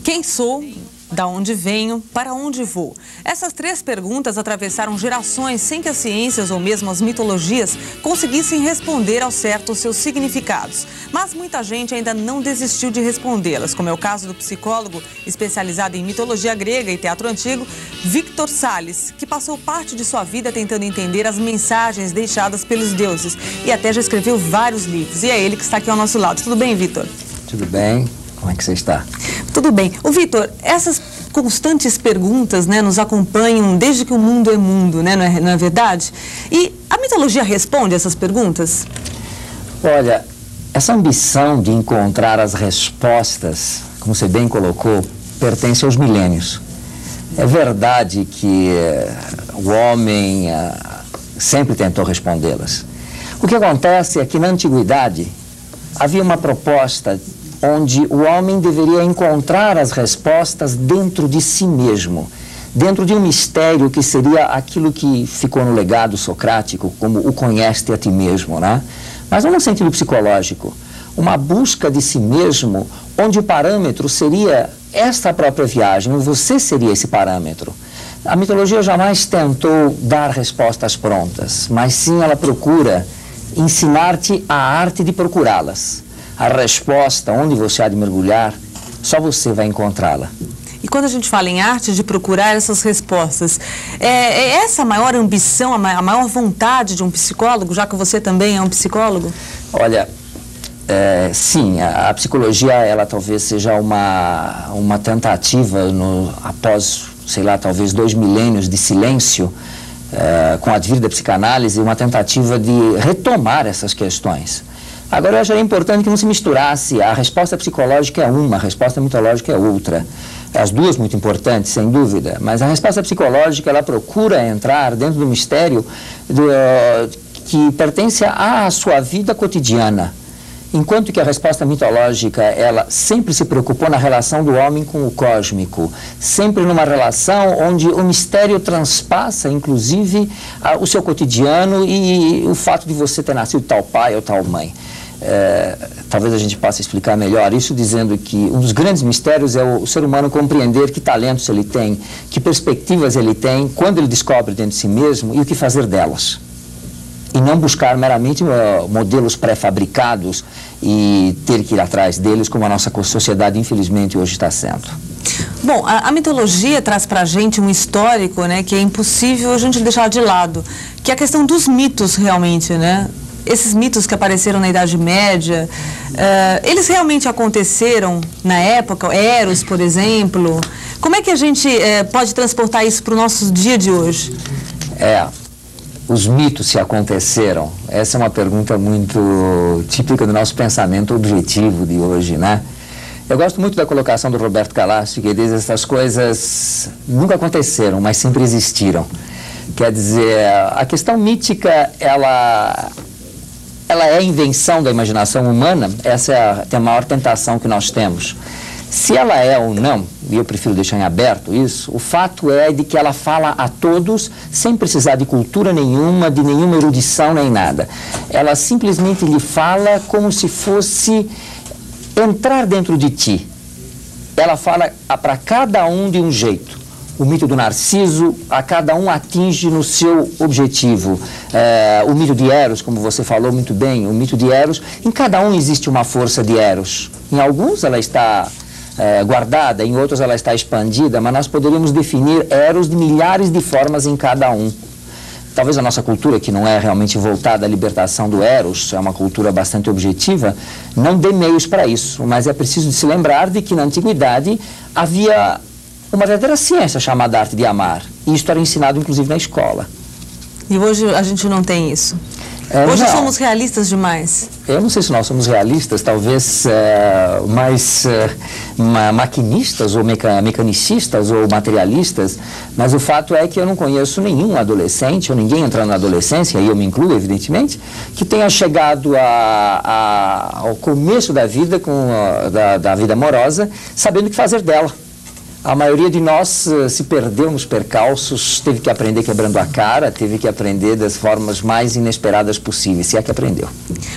Quem sou? Da onde venho? Para onde vou? Essas três perguntas atravessaram gerações sem que as ciências ou mesmo as mitologias conseguissem responder ao certo os seus significados. Mas muita gente ainda não desistiu de respondê-las, como é o caso do psicólogo especializado em mitologia grega e teatro antigo, Victor Salles, que passou parte de sua vida tentando entender as mensagens deixadas pelos deuses e até já escreveu vários livros. E é ele que está aqui ao nosso lado. Tudo bem, Victor? Tudo bem. Como é que você está? Tudo bem. Ô, Victor, essas constantes perguntas, né, nos acompanham desde que o mundo é mundo, né, não é verdade? E a mitologia responde essas perguntas? Olha, essa ambição de encontrar as respostas, como você bem colocou, pertence aos milênios. É verdade que o homem sempre tentou respondê-las. O que acontece é que na antiguidade havia uma proposta onde o homem deveria encontrar as respostas dentro de si mesmo, dentro de um mistério que seria aquilo que ficou no legado socrático, como o conhece a ti mesmo, né? Mas não no sentido psicológico, uma busca de si mesmo, onde o parâmetro seria esta própria viagem, você seria esse parâmetro. A mitologia jamais tentou dar respostas prontas, mas sim ela procura ensinar-te a arte de procurá-las. A resposta, onde você há de mergulhar, só você vai encontrá-la. E quando a gente fala em arte de procurar essas respostas, é essa a maior ambição, a maior vontade de um psicólogo, já que você também é um psicólogo? Olha, sim, a psicologia, ela talvez seja uma tentativa, após, sei lá, talvez 2 milênios de silêncio, com o advir da psicanálise, uma tentativa de retomar essas questões. Agora, eu acharia importante que não se misturasse. A resposta psicológica é uma, a resposta mitológica é outra. As duas muito importantes, sem dúvida, mas a resposta psicológica, ela procura entrar dentro do mistério que pertence à sua vida cotidiana. Enquanto que a resposta mitológica, ela sempre se preocupou na relação do homem com o cósmico, sempre numa relação onde o mistério transpassa, inclusive, o seu cotidiano e o fato de você ter nascido tal pai ou tal mãe. Talvez a gente possa explicar melhor isso dizendo que um dos grandes mistérios é o ser humano compreender que talentos ele tem, que perspectivas ele tem, quando ele descobre dentro de si mesmo e o que fazer delas. E não buscar meramente modelos pré-fabricados e ter que ir atrás deles, como a nossa sociedade, infelizmente, hoje está sendo. Bom, a mitologia traz para a gente um histórico, né, que é impossível a gente deixar de lado, que é a questão dos mitos, realmente, né? Esses mitos que apareceram na Idade Média, eles realmente aconteceram na época? Eros, por exemplo. Como é que a gente pode transportar isso para o nosso dia de hoje? Os mitos se aconteceram? Essa é uma pergunta muito típica do nosso pensamento objetivo de hoje, né? Eu gosto muito da colocação do Roberto Calassi, que diz que essas coisas nunca aconteceram, mas sempre existiram. Quer dizer, a questão mítica, ela é a invenção da imaginação humana, essa é a maior tentação que nós temos. Se ela é ou não, e eu prefiro deixar em aberto isso, o fato é de que ela fala a todos sem precisar de cultura nenhuma, de nenhuma erudição nem nada. Ela simplesmente lhe fala como se fosse entrar dentro de ti. Ela fala para cada um de um jeito. O mito do Narciso, a cada um atinge no seu objetivo. O mito de Eros, como você falou muito bem, o mito de Eros, em cada um existe uma força de Eros. Em alguns ela está guardada, em outros ela está expandida, mas nós poderíamos definir Eros de milhares de formas em cada um. Talvez a nossa cultura, que não é realmente voltada à libertação do Eros, é uma cultura bastante objetiva, não dê meios para isso, mas é preciso se lembrar de que na antiguidade havia uma verdadeira ciência chamada arte de amar, e isso era ensinado inclusive na escola. E hoje a gente não tem isso? Hoje somos realistas demais? Eu não sei se nós somos realistas, talvez mais maquinistas ou mecanicistas ou materialistas, mas o fato é que eu não conheço nenhum adolescente, ou ninguém entrando na adolescência, e eu me incluo, evidentemente, que tenha chegado ao começo da vida, da vida amorosa, sabendo o que fazer dela. A maioria de nós se perdeu nos percalços, teve que aprender quebrando a cara, teve que aprender das formas mais inesperadas possíveis, se é que aprendeu.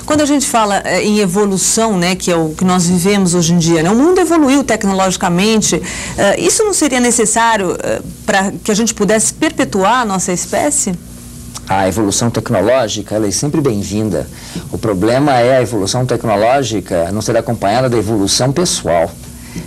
Quando a gente fala em evolução, né, que é o que nós vivemos hoje em dia, né, o mundo evoluiu tecnologicamente, isso não seria necessário para que a gente pudesse perpetuar a nossa espécie? A evolução tecnológica, ela é sempre bem-vinda. O problema é a evolução tecnológica não ser acompanhada da evolução pessoal.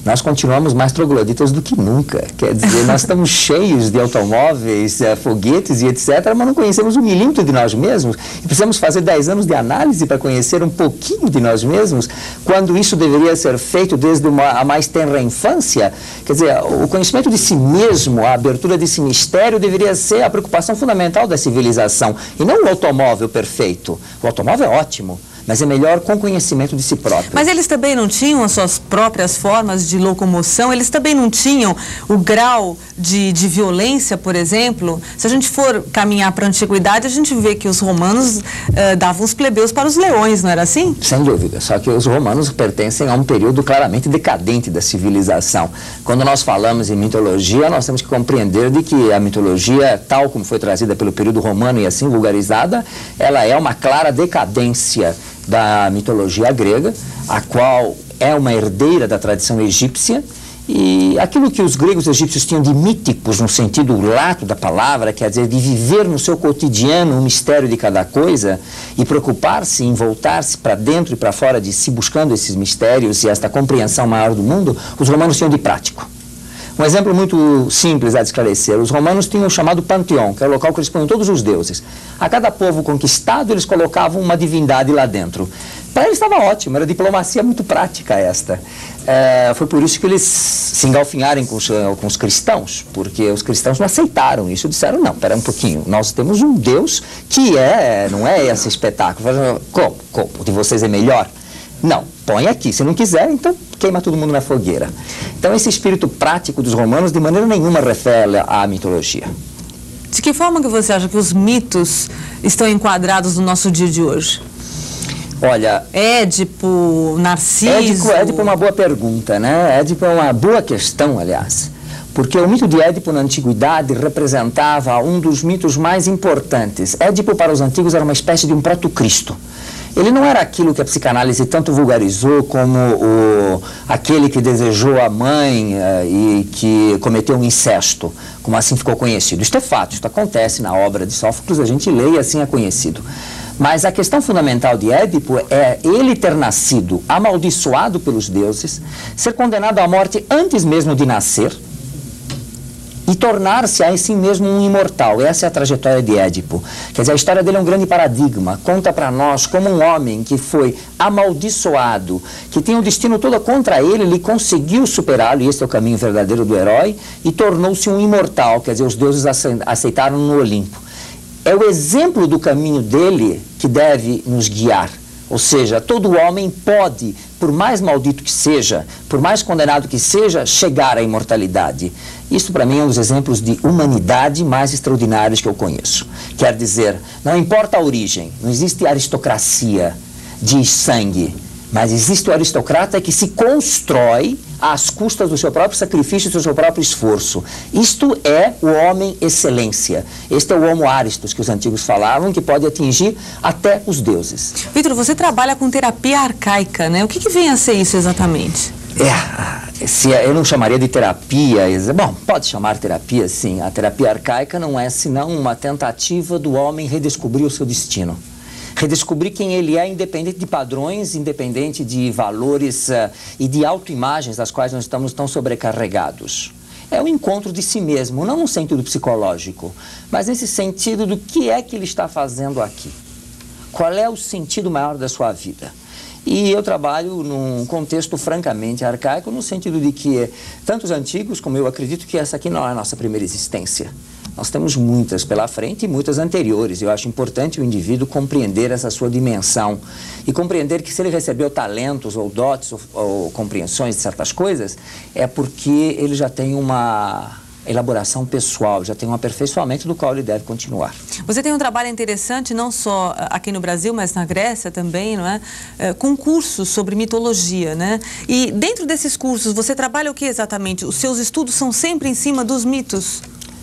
Nós continuamos mais trogloditas do que nunca. Quer dizer, nós estamos cheios de automóveis, foguetes e etc., mas não conhecemos um milímetro de nós mesmos. E precisamos fazer 10 anos de análise para conhecer um pouquinho de nós mesmos, quando isso deveria ser feito desde a mais tenra infância. Quer dizer, o conhecimento de si mesmo, a abertura desse mistério deveria ser a preocupação fundamental da civilização, e não o automóvel perfeito. O automóvel é ótimo, mas é melhor com conhecimento de si próprio. Mas eles também não tinham as suas próprias formas de locomoção? Eles também não tinham o grau de violência, por exemplo? Se a gente for caminhar para a antiguidade, a gente vê que os romanos davam os plebeus para os leões, não era assim? Sem dúvida, só que os romanos pertencem a um período claramente decadente da civilização. Quando nós falamos em mitologia, nós temos que compreender de que a mitologia, tal como foi trazida pelo período romano e assim vulgarizada, ela é uma clara decadência da mitologia grega, a qual é uma herdeira da tradição egípcia, e aquilo que os gregos e egípcios tinham de míticos, no sentido lato da palavra, quer dizer, de viver no seu cotidiano o mistério de cada coisa e preocupar-se em voltar-se para dentro e para fora de si, buscando esses mistérios e esta compreensão maior do mundo, os romanos tinham de prático. Um exemplo muito simples a de esclarecer: os romanos tinham o chamado panteão, que é o local que eles põem todos os deuses. A cada povo conquistado, eles colocavam uma divindade lá dentro. Para eles estava ótimo, era diplomacia muito prática esta. Foi por isso que eles se engalfinharam com os cristãos, porque os cristãos não aceitaram isso, disseram: não, espera um pouquinho, nós temos um Deus que não é esse espetáculo. Como? O de vocês é melhor? Não, põe aqui, se não quiser, então queima todo mundo na fogueira. Então esse espírito prático dos romanos de maneira nenhuma refere à mitologia. De que forma que você acha que os mitos estão enquadrados no nosso dia de hoje? Olha... Édipo, Narciso... Édipo é uma boa pergunta, né? Édipo é uma boa questão, aliás. Porque o mito de Édipo na antiguidade representava um dos mitos mais importantes. Édipo para os antigos era uma espécie de um proto-Cristo. Ele não era aquilo que a psicanálise tanto vulgarizou como aquele que desejou a mãe e que cometeu um incesto, como assim ficou conhecido. Isto é fato, isto acontece na obra de Sófocles, a gente lê e assim é conhecido. Mas a questão fundamental de Édipo é ele ter nascido amaldiçoado pelos deuses, ser condenado à morte antes mesmo de nascer, e tornar-se a si mesmo um imortal. Essa é a trajetória de Édipo. Quer dizer, a história dele é um grande paradigma. Conta para nós como um homem que foi amaldiçoado, que tinha o destino todo contra ele, ele conseguiu superá-lo, e esse é o caminho verdadeiro do herói, e tornou-se um imortal. Quer dizer, os deuses aceitaram no Olimpo. É o exemplo do caminho dele que deve nos guiar. Ou seja, todo homem pode, por mais maldito que seja, por mais condenado que seja, chegar à imortalidade. Isso, para mim, é um dos exemplos de humanidade mais extraordinários que eu conheço. Quer dizer, não importa a origem, não existe aristocracia de sangue, mas existe o aristocrata que se constrói às custas do seu próprio sacrifício e do seu próprio esforço. Isto é o homem excelência. Este é o homo aristos que os antigos falavam, que pode atingir até os deuses. Vitor, você trabalha com terapia arcaica, né? O que vem a ser isso exatamente? Eu não chamaria de terapia. Bom, pode chamar terapia, sim. A terapia arcaica não é senão uma tentativa do homem redescobrir o seu destino. Redescobrir quem ele é, independente de padrões, independente de valores e de autoimagens das quais nós estamos tão sobrecarregados. É o encontro de si mesmo, não no sentido psicológico, mas nesse sentido do que é que ele está fazendo aqui. Qual é o sentido maior da sua vida? E eu trabalho num contexto francamente arcaico, no sentido de que tanto os antigos como eu acredito que essa aqui não é a nossa primeira existência. Nós temos muitas pela frente e muitas anteriores. Eu acho importante o indivíduo compreender essa sua dimensão e compreender que se ele recebeu talentos ou dotes ou compreensões de certas coisas, é porque ele já tem uma elaboração pessoal, já tem um aperfeiçoamento do qual ele deve continuar. Você tem um trabalho interessante, não só aqui no Brasil, mas na Grécia também, não é? Com cursos sobre mitologia, né? E dentro desses cursos, você trabalha o que exatamente? Os seus estudos são sempre em cima dos mitos?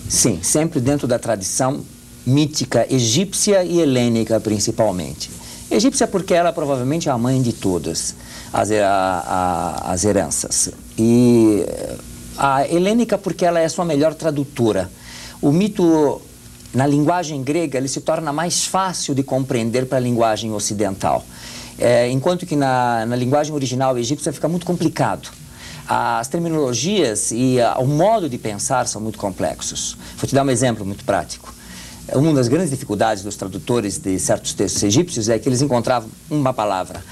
Sim, sempre dentro da tradição mítica egípcia e helênica, principalmente. Egípcia porque ela provavelmente é a mãe de todas as heranças. E a helênica porque ela é a sua melhor tradutora. O mito, na linguagem grega, ele se torna mais fácil de compreender para a linguagem ocidental. Enquanto que na linguagem original egípcia fica muito complicado. As terminologias e o modo de pensar são muito complexos. Vou te dar um exemplo muito prático. Uma das grandes dificuldades dos tradutores de certos textos egípcios é que eles encontravam uma palavra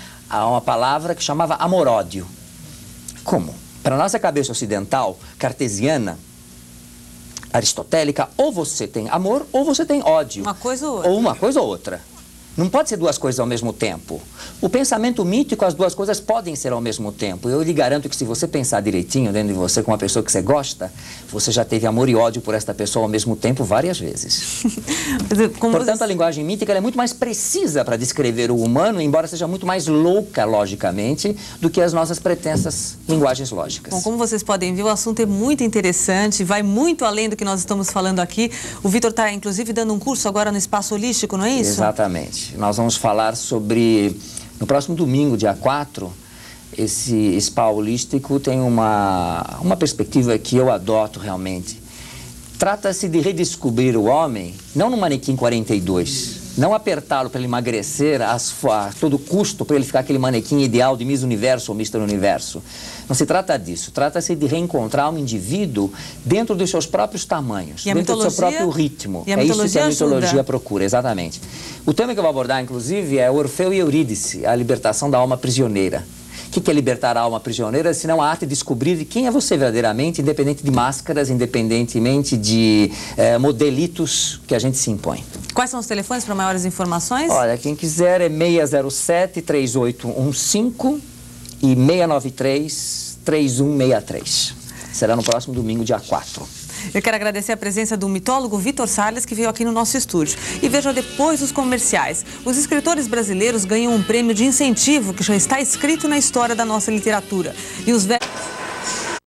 que chamava amor-ódio. Como? Para a nossa cabeça ocidental, cartesiana, aristotélica, ou você tem amor ou você tem ódio. Uma coisa ou outra. Ou uma coisa ou outra. Não pode ser duas coisas ao mesmo tempo. O pensamento mítico, as duas coisas podem ser ao mesmo tempo. Eu lhe garanto que se você pensar direitinho dentro de você com uma pessoa que você gosta, você já teve amor e ódio por esta pessoa ao mesmo tempo várias vezes. Portanto, a linguagem mítica é muito mais precisa para descrever o humano, embora seja muito mais louca, logicamente, do que as nossas pretensas linguagens lógicas. Bom, como vocês podem ver, o assunto é muito interessante, vai muito além do que nós estamos falando aqui. O Vitor está, inclusive, dando um curso agora no Espaço Holístico, não é isso? Exatamente. Nós vamos falar sobre, no próximo domingo, dia 4, esse spa holístico tem uma perspectiva que eu adoto realmente. Trata-se de redescobrir o homem, não no manequim 42, não apertá-lo para ele emagrecer a todo custo, para ele ficar aquele manequim ideal de Miss Universo ou Mr. Universo. Não se trata disso, trata-se de reencontrar um indivíduo dentro dos seus próprios tamanhos, dentro do seu próprio ritmo. É isso que a mitologia procura, exatamente. O tema que eu vou abordar, inclusive, é Orfeu e Eurídice, a libertação da alma prisioneira. O que é libertar a alma prisioneira, senão a arte de descobrir quem é você verdadeiramente, independente de máscaras, independentemente de modelitos que a gente se impõe. Quais são os telefones para maiores informações? Olha, quem quiser é 607-3815 e 693-3163. Será no próximo domingo, dia 4. Eu quero agradecer a presença do mitólogo Vitor Salles, que veio aqui no nosso estúdio. E veja depois os comerciais. Os escritores brasileiros ganham um prêmio de incentivo que já está escrito na história da nossa literatura. E os